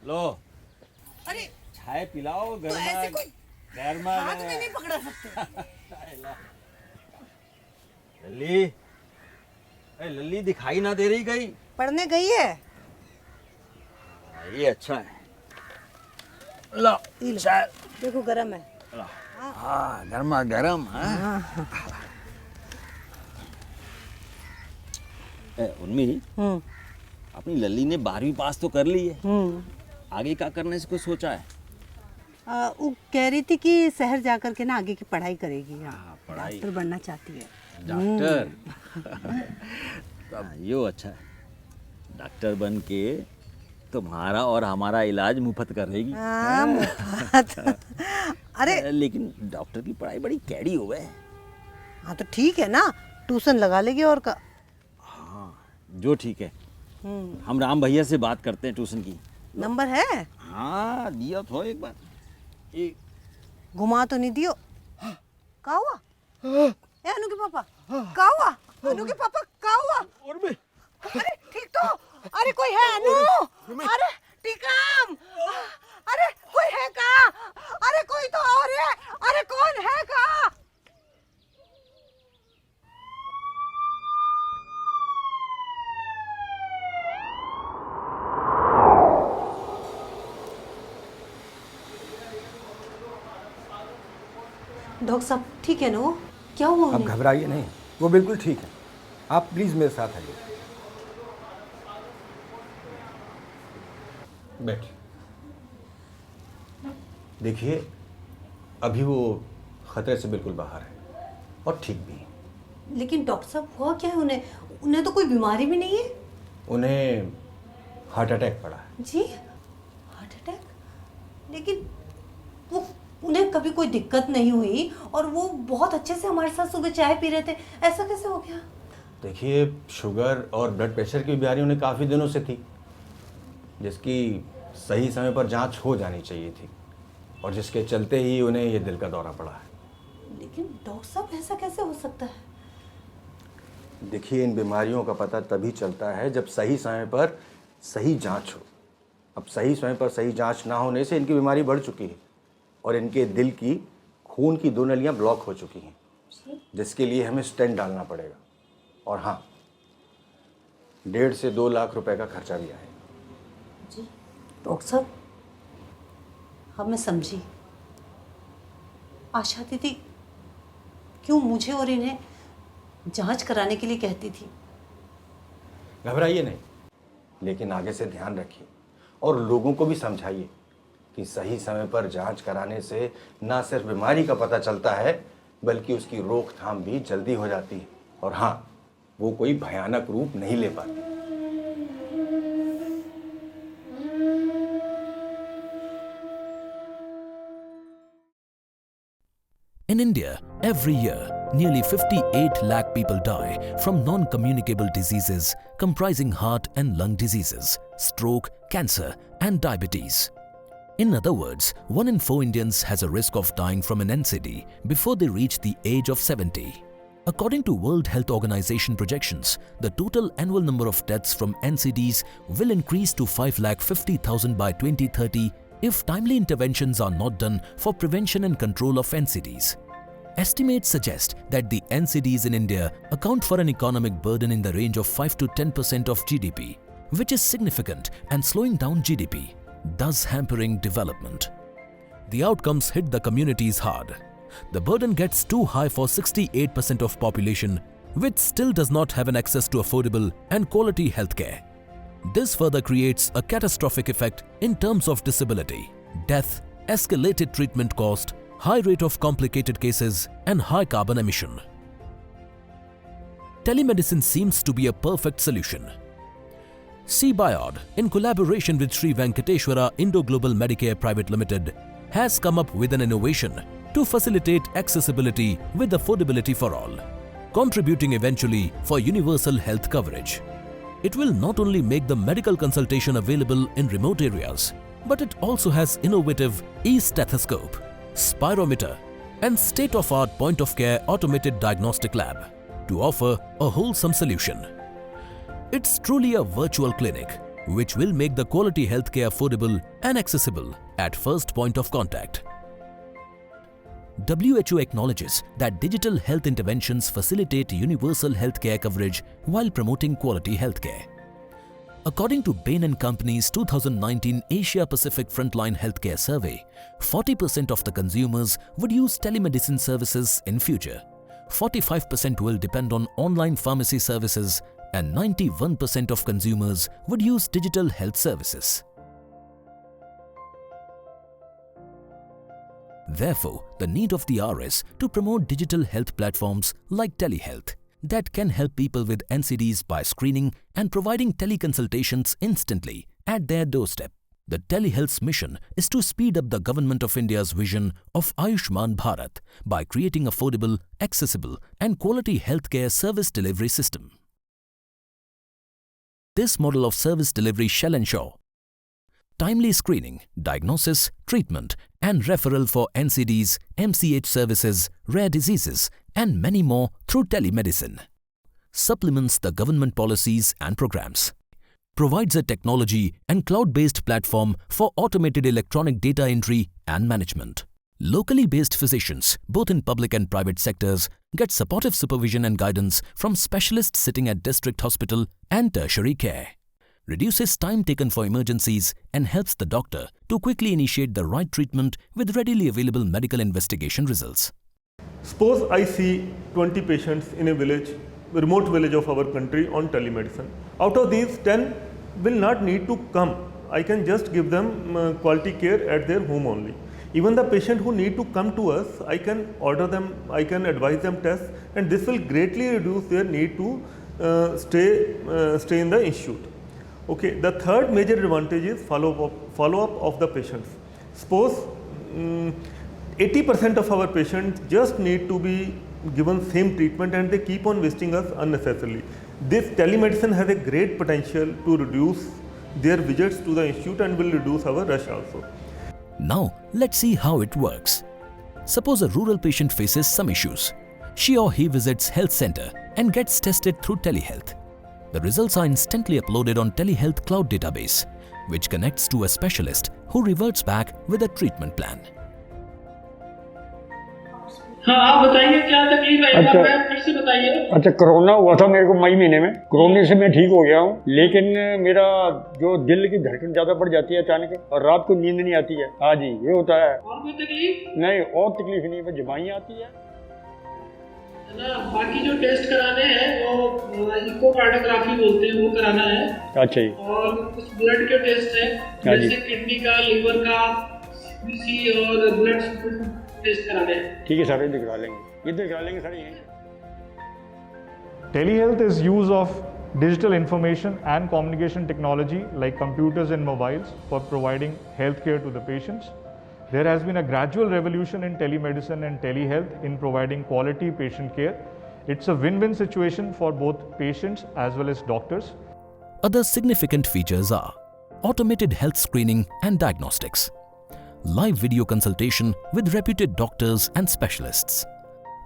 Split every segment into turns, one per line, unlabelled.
लो
अरे
चाय पिलाओ
तो ऐसे कोई
गर्मा
हाथ में नहीं पकड़ा सकते।
लल्ली, अरे लल्ली दिखाई ना दे रही कहीं।
पढ़ने गई है।
ये अच्छा है। लो
पी लो।
चाय।
देखो गरम है।
लो। हाँ गर्मा गर्म। उर्मी, अपनी लल्ली ने 12वीं पास तो कर ली है, आगे क्या करने से कुछ सोचा है?
वो कह रही थी कि शहर जाकर के ना आगे की पढ़ाई करेगी।
हाँ, पढ़ाई।
डॉक्टर बनना चाहती है।
डॉक्टर? यो अच्छा है, डॉक्टर बन के तुम्हारा और हमारा इलाज मुफ्त करेगी।
हाँ, मुफ्त। अरे
लेकिन डॉक्टर की पढ़ाई बड़ी कैडी हो गए।
हाँ तो ठीक है ना, ट्यूशन लगा लेगी और का।
हाँ जो ठीक है, हम राम भैया से बात करते हैं ट्यूशन की।
नंबर है?
हाँ दिया तो एक बार। एक
घुमा तो नहीं दियो? का हुआ? ए अनु के पापा, का हुआ? अनु के पापा का हुआ? अरे ठीक तो, अरे कोई है अनु? अरे टीकम, अरे कोई है का? अरे कोई तो और है, अरे कौन है का? डॉक्टर साहब ठीक है ना वो? क्या हुआ
आप
उन्हें?
घबराइए नहीं, वो बिल्कुल ठीक है। आप प्लीज़ मेरे साथ आइए। बैठिए। देखिए, अभी वो खतरे से बिल्कुल बाहर है और ठीक भी है।
लेकिन डॉक्टर साहब हुआ क्या है उन्हें? उन्हें तो कोई बीमारी भी नहीं है।
उन्हें हार्ट अटैक पड़ा है।
जी हार्ट अटैक? लेकिन वो उन्हें कभी कोई दिक्कत नहीं हुई और वो बहुत अच्छे से हमारे साथ सुबह चाय पी रहे थे, ऐसा कैसे हो गया?
देखिए, शुगर और ब्लड प्रेशर की बीमारी उन्हें काफ़ी दिनों से थी, जिसकी सही समय पर जांच हो जानी चाहिए थी और जिसके चलते ही उन्हें ये दिल का दौरा पड़ा है।
लेकिन डॉक्टर साहब ऐसा कैसे हो सकता है?
देखिए, इन बीमारियों का पता तभी चलता है जब सही समय पर सही जांच हो। अब सही समय पर सही जांच ना होने से इनकी बीमारी बढ़ चुकी है और इनके दिल की खून की 2 नलियां ब्लॉक हो चुकी हैं, जिसके लिए हमें स्टेंट डालना पड़ेगा। और हाँ, 1.5 से 2 लाख रुपए का खर्चा भी आएगा।
जी डॉक्टर साहब, अब मैं समझी। आशा दीदी क्यों मुझे और इन्हें जांच कराने के लिए कहती थी।
घबराइए नहीं, लेकिन आगे से ध्यान रखिए और लोगों को भी समझाइए कि सही समय पर जांच कराने से ना सिर्फ बीमारी का पता चलता है, बल्कि उसकी रोकथाम भी जल्दी हो जाती है। और हाँ, वो कोई भयानक रूप नहीं ले पाती।
In India, every year, nearly 58 lakh people die from non-communicable diseases comprising heart and lung diseases, stroke, cancer, and diabetes. In other words, 1 in 4 Indians has a risk of dying from an NCD before they reach the age of 70. According to World Health Organization projections, the total annual number of deaths from NCDs will increase to 5,50,000 by 2030 if timely interventions are not done for prevention and control of NCDs. Estimates suggest that the NCDs in India account for an economic burden in the range of 5 to 10% of GDP, which is significant and slowing down GDP, thus hampering development. The outcomes hit the communities hard. The burden gets too high for 68% of population, which still does not have an access to affordable and quality healthcare. This further creates a catastrophic effect in terms of disability, death, escalated treatment cost, high rate of complicated cases, and high carbon emission. Telemedicine seems to be a perfect solution. CBIOD, in collaboration with Sri Venkateshwara Indo Global Medicare Private Limited, has come up with an innovation to facilitate accessibility with affordability for all, contributing eventually for universal health coverage. It will not only make the medical consultation available in remote areas, but it also has innovative e-stethoscope, spirometer, and state-of-art point-of-care automated diagnostic lab to offer a wholesome solution. It's truly a virtual clinic which will make the quality healthcare affordable and accessible at first point of contact. WHO acknowledges that digital health interventions facilitate universal healthcare coverage while promoting quality healthcare. According to Bain & Company's 2019 Asia Pacific Frontline Healthcare Survey, 40% of the consumers would use telemedicine services in future. 45% will depend on online pharmacy services and 91% of consumers would use digital health services. Therefore, the need of the hour is to promote digital health platforms like telehealth that can help people with NCDs by screening and providing teleconsultations instantly at their doorstep. The telehealth's mission is to speed up the Government of India's vision of Ayushman Bharat by creating affordable, accessible and quality healthcare service delivery system. This model of service delivery shall ensure timely screening, diagnosis, treatment and referral for NCDs, MCH services, rare diseases and many more through telemedicine. Supplements the government policies and programs. Provides a technology and cloud-based platform for automated electronic data entry and management. Locally based physicians, both in public and private sectors, get supportive supervision and guidance from specialists sitting at district hospital and tertiary care. Reduces time taken for emergencies and helps the doctor to quickly initiate the right treatment with readily available medical investigation results.
Suppose I see 20 patients in a village, remote village of our country on telemedicine. Out of these, 10 will not need to come. I can just give them quality care at their home only. Even the patient who need to come to us, I can order them, I can advise them tests, and this will greatly reduce their need to stay in the institute. Okay, the third major advantage is follow-up of the patients. Suppose 80% of our patients just need to be given same treatment and they keep on visiting us unnecessarily. This telemedicine has a great potential to reduce their visits to the institute and will reduce our rush also.
Now, let's see how it works. Suppose a rural patient faces some issues. She or he visits health center and gets tested through telehealth. The results are instantly uploaded on telehealth cloud database, which connects to a specialist who reverts back with a treatment plan.
हाँ आप बताइए क्या तकलीफ है?
अच्छा,
फिर से बताइए।
अच्छा, कोरोना हुआ था मेरे को मई महीने में। कोरोना से मैं ठीक हो गया हूँ, लेकिन मेरा जो दिल की धड़कन ज्यादा बढ़ जाती है अचानक और रात को नींद नहीं आती है। हाँ जी, ये होता है।
और कोई तकलीफ?
नहीं, और तकलीफ नहीं, बस जमाई आती है
ना। बाकी जो टेस्ट कराने हैं वो इकोकार्डियोग्राफी बोलते हैं, वो कराना है। अच्छा जी। और कुछ ब्लड के टेस्ट है, जैसे किडनी का, लीवर का, सीबीसी और ब्लड टेस्ट कराने हैं। ठीक है सर, ये दिखा लेंगे, सर ये।
Telehealth is use of digital information and communication technology like computers and mobiles for providing healthcare to the patients. There has been a gradual revolution in telemedicine and telehealth in providing quality patient care. It's a win-win situation for both patients as well as doctors.
Other significant features are automated health screening and diagnostics, live video consultation with reputed doctors and specialists,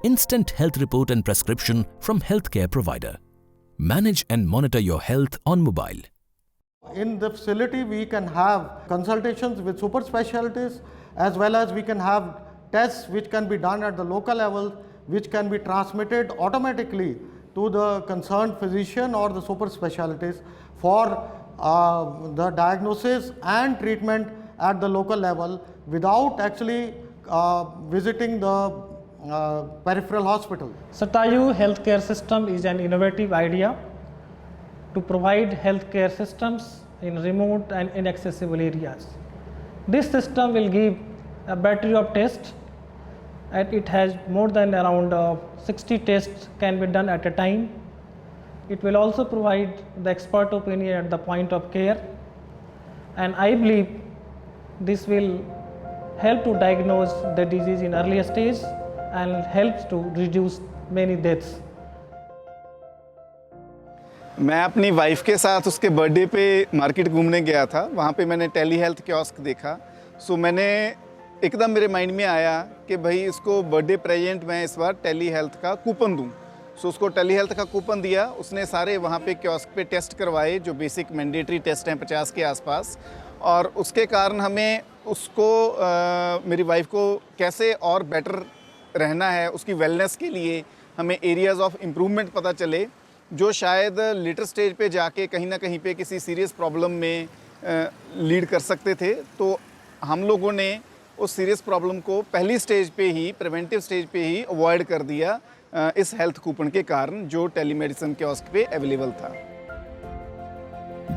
instant health report and prescription from healthcare provider. Manage and monitor your health on mobile.
In the facility, we can have consultations with super specialties, as well as we can have tests which can be done at the local level, which can be transmitted automatically to the concerned physician or the super specialties for the diagnosis and treatment at the local level without actually visiting the peripheral hospital.
Satayu healthcare system is an innovative idea to provide healthcare systems in remote and inaccessible areas. This system will give a battery of tests, and it has more than around 60 tests can be done at a time. It will also provide the expert opinion at the point of care, and I believe this will help to diagnose the disease in earlier stage and helps to reduce many deaths.
मैं अपनी wife के साथ उसके birthday पे market घूमने गया था। वहाँ पे मैंने टेली हेल्थ कियोस्क देखा। सो मैंने एकदम मेरे माइंड में आया कि भाई इसको बर्थडे प्रेजेंट मैं इस बार टेली हेल्थ का कूपन दूँ। सो उसको टेली हेल्थ का कूपन दिया, उसने सारे वहाँ पे कियोस्क पे टेस्ट करवाए जो बेसिक मैंडेटरी टेस्ट हैं 50 के आसपास, और उसके कारण हमें उसको मेरी वाइफ को कैसे और बेटर रहना है, उसकी वेलनेस के लिए हमें एरियाज़ ऑफ इम्प्रूवमेंट पता चले जो शायद लेटर स्टेज पे जाके कहीं ना कहीं पे किसी सीरियस प्रॉब्लम में लीड कर सकते थे। तो हम लोगों ने उस सीरियस प्रॉब्लम को पहली स्टेज पे ही, प्रिवेंटिव स्टेज पे ही अवॉइड कर दिया इस हेल्थ कूपन के कारण जो टेलीमेडिसिन कियोस्क पे अवेलेबल था।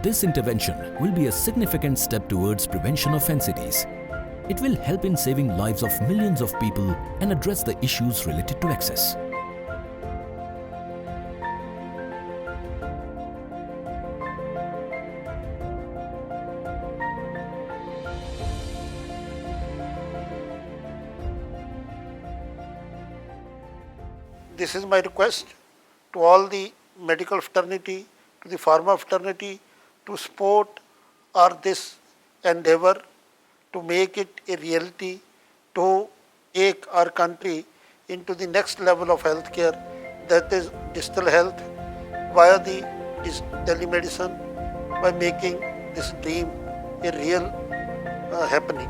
This intervention will be a significant step towards prevention of NCDs. It will help in saving lives of millions of people and address the issues related to access.
This is my request to all the medical fraternity, to the pharma fraternity, to support this endeavor, to make it a reality, to take our country into the next level of healthcare, that is digital health, via the telemedicine, by making this dream a real happening.